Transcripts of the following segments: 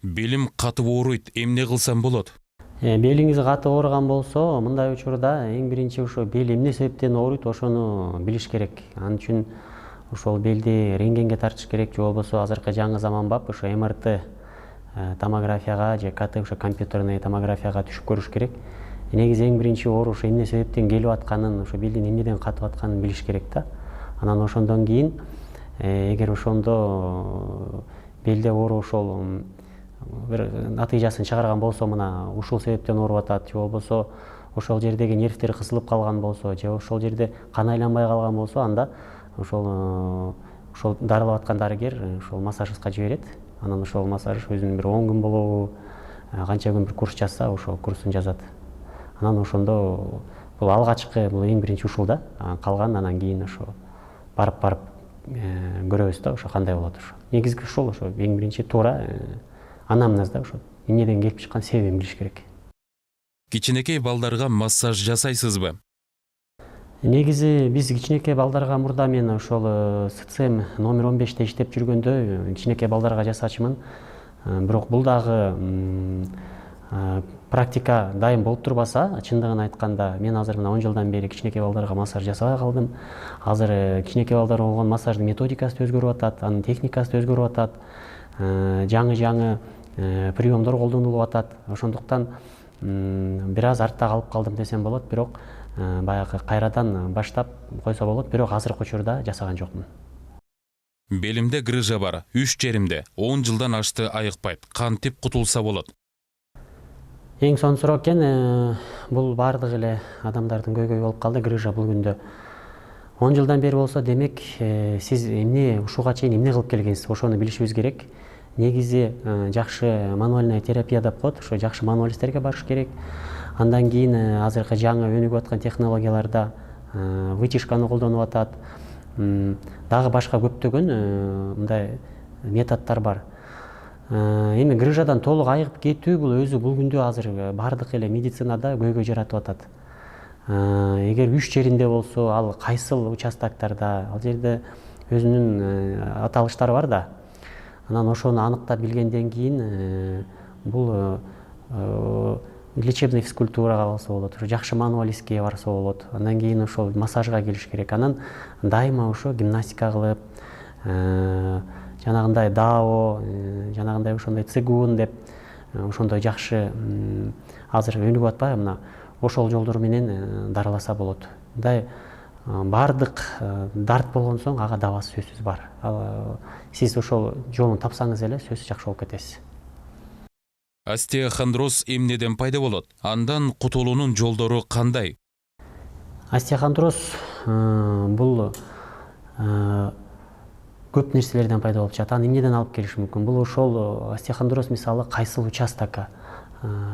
Белим катып ооруйт, эмне кылсам болот? Белиңиз катып ооруган болсо, мындай учурда эң биринчи ошо бел эмне себептен ооруйт, ошону билиш керек. Ал үчүн ошол белди рентгенге тартыш керек, же болбосо азыркы жаңы заманбап ошо МРТ томографияга же КТ ошо компьютерный томографияга түшүп көрүш керек. Негизи эң биринчи оору ошо эмне себептен келип атканын, ошо белдин эмнеден катып атканын билиш керек да. Анан ошондон кийин эгер ошондо белде оору ошол бир натыйжасын чыгарган болсо, мына ушул себептен ооруп атат, же болбосо ошол жердеги нервтер кысылып калган болсо, же ошол жерде кан айланбай калган болсо, анда ошол дарылап аткан дарыгер ошол массажистка жиберет. Анан ошол массаж өзүнүн бир 10 күн болобу, канча күн бир курс жазса, ошол курсун жазат. Анан ошондо бул алгачкы, бул эң биринчи ушул да. Калган анан кийин ошо барып көрөбүз да, ошо кандай болот ошо. Негизги ушул, ошо эң биринчи туура анамнезда ошо эмнеден келип чыккан себебин билиш керек. Кичинекей балдарга массаж жасайсызбы? Негизи биз кичинекей балдарга мурда мен ошол СЦМ номер 15те иштеп жүргөндө кичинекей балдарга жасачумун. Бирок бул дагы практика дайым болуп турбаса, чындыгын айтканда, мен азыр мына 10 жылдан бери кичинекей балдарга массаж жасабай калдым. Азыр кичинекей балдар болгон массаждын методикасы да өзгөрүп атат, анын техникасы да өзгөрүп атат. Жаңы приемдор колдонулуп атат. Ошондуктан бир аз артта калып калдым десем болот, бирок баягы кайрадан баштап койсо болот, бирок азыркы учурда жасаган жокмун. Белимде грыжа бар, 3 жеримде 10 жылдан ашты айыкпайт. Кантип кутулса болот? Эң сонун суроо экен. Бул баардык эле адамдардын көйгөйү болуп калды, грыжа бул күндө. 10 жылдан бери болсо, демек сиз эмне ушуга чейин эмне кылып келгенсиз, ошону билишибиз керек. Негизи жакшы мануальная терапия деп коет, ошо жакшы мануалисттерге барыш керек. Андан кийин азыркы жаңы өнүгүп аткан технологияларда вытяжканы колдонуп атат. Дагы башка көптөгөн мындай методдор бар. Эми грыжадан толук айыгып кетүү бул өзү бул күндө азыр баардык эле медицинада көйгөй жаратып атат. Эгер 3 жеринде болсо, ал кайсыл участоктарда, ал жерде өзүнүн аталыштары бар да. Анан ошону аныктап билгенден кийин бул лечебный физкультурага барса болот, жакшы мануалистке барса болот. Андан кийин ошол массажга келиш керек. Анан дайыма ошо гимнастика кылып, жанагындай дао, жанагындай ошондой цигун деп, ошондой жакшы азыр өнүгүп атпайбы, мына ошол жолдор менен дарыласа болот. Мындай баардык дарт болгон соң ага дабасы сөзсүз бар. Сиз ошол жолун тапсаңыз эле сөзсүз жакшы болуп кетесиз. Остеохондроз эмнеден пайда болот? Андан кутулуунун жолдору кандай? Остеохондроз бул көп нерселерден пайда болуп чыгат. Аны эмнеден алып келиши мүмкүн? Бул ошол остеохондроз мисалы кайсыл участокко,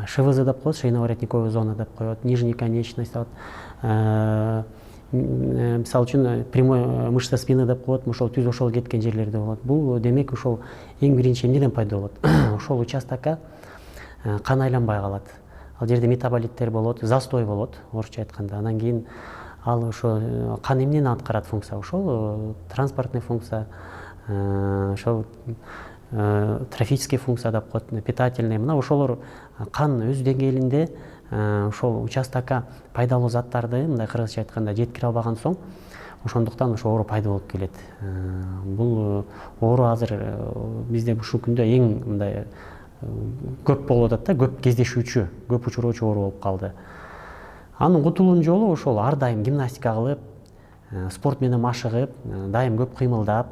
ШВЗ деп коет, шейно-воротниковая зона деп коет, нижняя конечность, мисалы үчүн прямой мышца спины деп коет, ошол түз ошол кеткен жерлерде болот. Бул демек ошол эң биринчи эмнеден пайда болот? Ошол участокко кан айланбай калат. Ал жерде метаболиттер болот, застой болот, орусча айтканда. Андан кийин ал ошо кан эмнени аткарат функция? Ошол транспортный функция, ошол трофический функция деп коет, питательный. Мына ошолор кан өз деңгээлинде ошол участокко пайдалуу заттарды, мындай кыргызча айтканда, жеткире албаган соң, ошондуктан ошо оору пайда болуп келет. Бул оору азыр бизде ушул күндө эң мындай көп болуп атат да, көп кездешүүчү, көп учуроочу оору болуп калды. Анын кутулуунун жолу ошол ар дайым гимнастика кылып, спорт менен машыгып, дайым көп кыймылдап,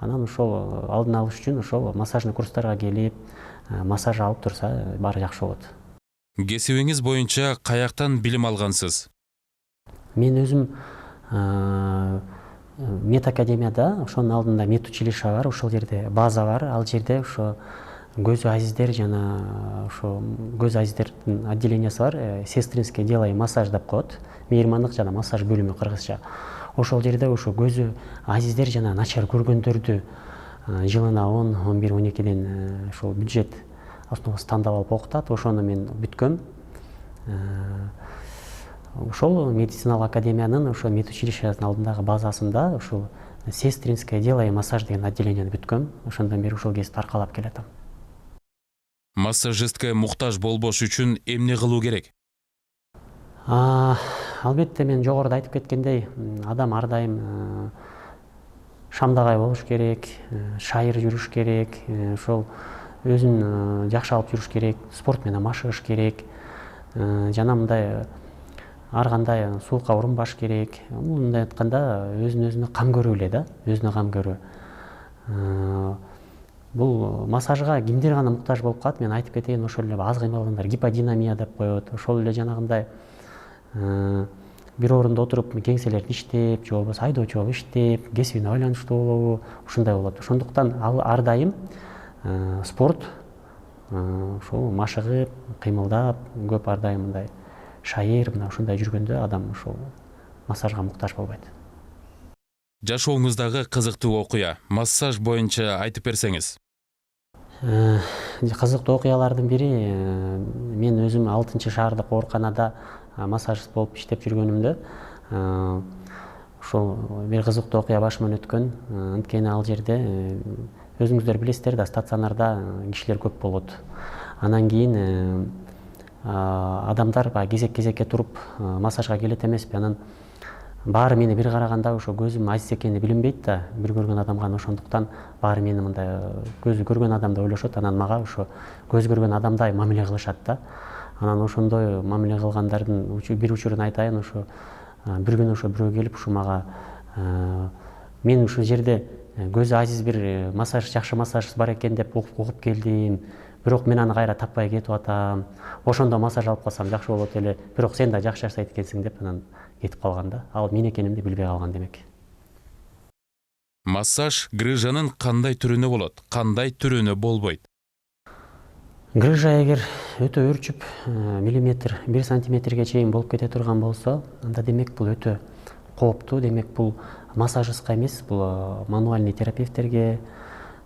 анан ошол алдын алыш үчүн ошол массажный курстарга келип, массаж алып турса, баары жакшы болот. Кесибиңиз боюнча каяктан билим алгансыз? Мен өзүм медакадемияда, ошонун алдында медучилище бар, ошол жерде база бар, ал жерде ошо көз азиздер жана ошо көз азиздердин отделениясы бар, сестринский дело и массаж деп коет, мейирмандык жана массаж бөлүмү кыргызча. Ошол жерде ошо көзү азиздер жана начар көргөндөрдү жылына 10-11-12ден ошол бюджет основасы тандап алып окутат. Ошону мен бүткөм. Ошол медициналык академиянын ошо медучилищенин алдындагы базасында ошол сестринское дело и массаж деген отделенияны бүткөм. Ошондон бери ушул кесипти аркалап келатам. Массажистке муктаж болбош үчүн эмне кылуу керек? Албетте мен жогоруда айтып кеткендей, адам ар дайым шамдагай болуш керек, шайыр жүрүш керек, ошол өзүн жакшы алып жүрүш керек, спорт менен машыгыш керек, жана мындай ар кандай суукка урунбаш керек. Мындай айтканда өзүнө кам көрүү эле да, өзүнө кам көрүү. Бул массажга кимдер гана муктаж болуп калат? Мен айтып кетейин, ошол эле аз кыймылдагандар гиподинамия деп коет. Ошол эле жанагындай бир орунда отуруп кеңселерди иштеп, же болбосо айдоочу болуп иштеп, кесибине байланыштуу болобу, ушундай болот. Ошондуктан ал ар дайым спорт, ушул машыгып, кыймылдап, көп ар дайым мындай шайыр, мына ушундай жүргөндө адам ушул массажга муктаж болбойт. Жашооңуздагы кызыктуу окуя, массаж боюнча айтып берсеңиз. Кызыктуу окуялардын бири, мен өзүм 6-шаардык ооруканада массажист болуп иштеп жүргөнүмдө ошол бир кызыктуу окуя башыман өткөн. Анткени ал жерде өзүңүздөр билесиздер да, стационарда кишилер көп болот. Анан кийин адамдар кезек-кезекке туруп массажга келет эмеспи. Анан баары мени бир караганда ошо көзүм азиз экени билинбейт да, бир көргөн адамга. Ошондуктан баары мени мындай көзү көргөн адамды ойлошот. Анан мага ошо көз көргөн адамдай мамиле кылышат да. Анан ошондой мамиле кылгандардын бир учурун айтайын. Ошо бир күнү ошо бирөө келип ушу мага, мен ушул жерде көзү азиз бир жакшы массажист бар экен деп угуп келдим. Бирок мен аны кайра таппай кетип атам. Ошондо массаж алып калсам жакшы болот эле. Бирок сен да жакшы жашайт экенсиң деп анан кетип калган да. Ал мен экенимди билбей калган демек. Массаж грыжанын кандай түрүнө болот, кандай түрүнө болбойт? Грыжа эгер өтө өрчүп, миллиметр, 1 сантиметрге чейин болуп кете турган болсо, анда демек бул өтө кооптуу. Демек бул массажистка эмес, бул мануальный терапевттерге,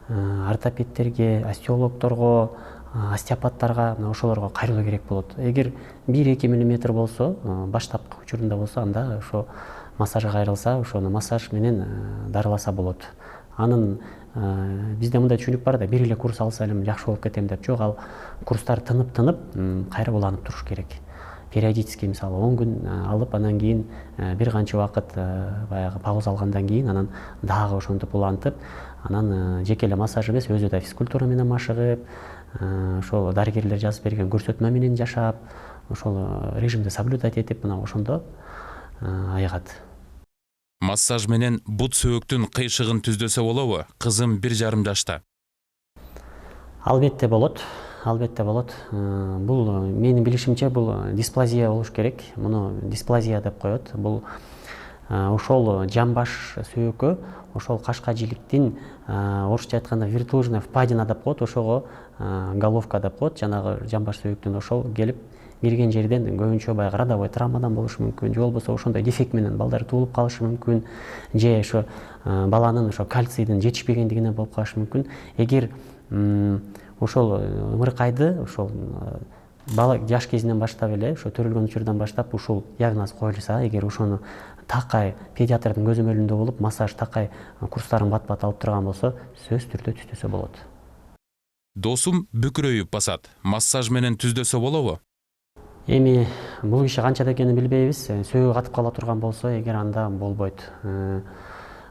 ортопедтерге, остеологторго, остеопаттарга, ошолорго кайрылуу керек болот. Эгер 1-2 миллиметр болсо, баштапкы учурунда болсо, анда ошо массажга кайрылса, ошону массаж менен дарыласа болот. Анын бизде мындай түшүнүк бар да, бир эле курс алса эле жакшы болуп кетем деп. Жок, ал курстар тынып кайра уланып туруш керек. Периодически, мисалы 10 күн алып, анан кийин бир канча убакыт баягы пауза алгандан кийин анан дагы ошентип улантып, анан жеке эле массаж эмес, өзү да физкультура менен машыгып, ошол дарыгерлер жазып берген көрсөтмө менен жашап, ошол режимди соблюдать этип, мына ошондо айыгат. Массаж менен бут сөөктүн кыйшыгын түздөсө болобу? Кызым 1,5 жашта. Албетте болот. Албетте болот. Бул менин билишимче бул дисплазия болуш керек. Муну дисплазия деп коет. Бул ошол жамбаш сөөккө, ошол кашка жиликтин орусча айтканда вертужная впадина деп коет. Ошого головка деп коет. Жанагы жамбаш сөөктүн ошол келип кирген жерден көбүнчө баягы родовой травмадан болушу мүмкүн, же болбосо ошондой дефект менен балдар туулуп калышы мүмкүн, же ошо баланын ошо кальцийдин жетишпегендигинен болуп калышы мүмкүн. Эгер ошол ымыркайды ошол бала жаш кезинен баштап эле, ошо төрөлгөн учурдан баштап ушул диагноз коюлса, эгер ошону такай педиатрдын көзөмөлүндө болуп, массаж такай курстарын бат-бат алып турган болсо, сөзсүз түрдө түздөсө болот. Досум бүкүрөйүп басат. Массаж менен түздөсө болобу? Эми бул киши канчада экенин билбейбиз. Сөөгү катып кала турган болсо, эгер анда болбойт.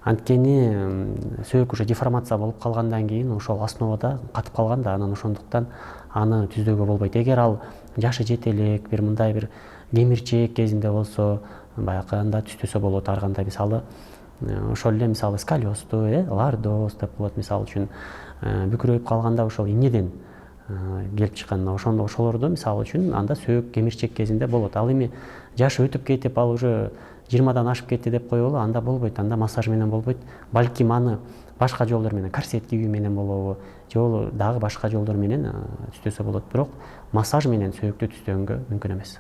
Анткени сөөк уже деформация болуп калгандан кийин ошол основада катып калган да, анан ошондуктан аны түздөөгө болбойт. Эгер ал жашы жете элек, бир мындай бир кемирчек кезинде болсо, баягы анда түздөсө болот. Ар кандай, мисалы, ошол эле мисалы сколиозду, лордоз деп болот, мисалы үчүн бүкүрөйүп калганда ошол эмнеден келип чыккан, ошолордо мисалы үчүн анда сөөк кемирчек кезинде болот. Ал эми жашы өтүп кетип, ал уже 20-дан ашып кетти деп коелу, анда болбойт. Анда массаж менен болбойт. Балким аны башка жолдор менен, корсет кийүү менен болобу, же дагы башка жолдор менен түздөсө болот. Бирок массаж менен сөөктү түздөгөнгө мүмкүн эмес.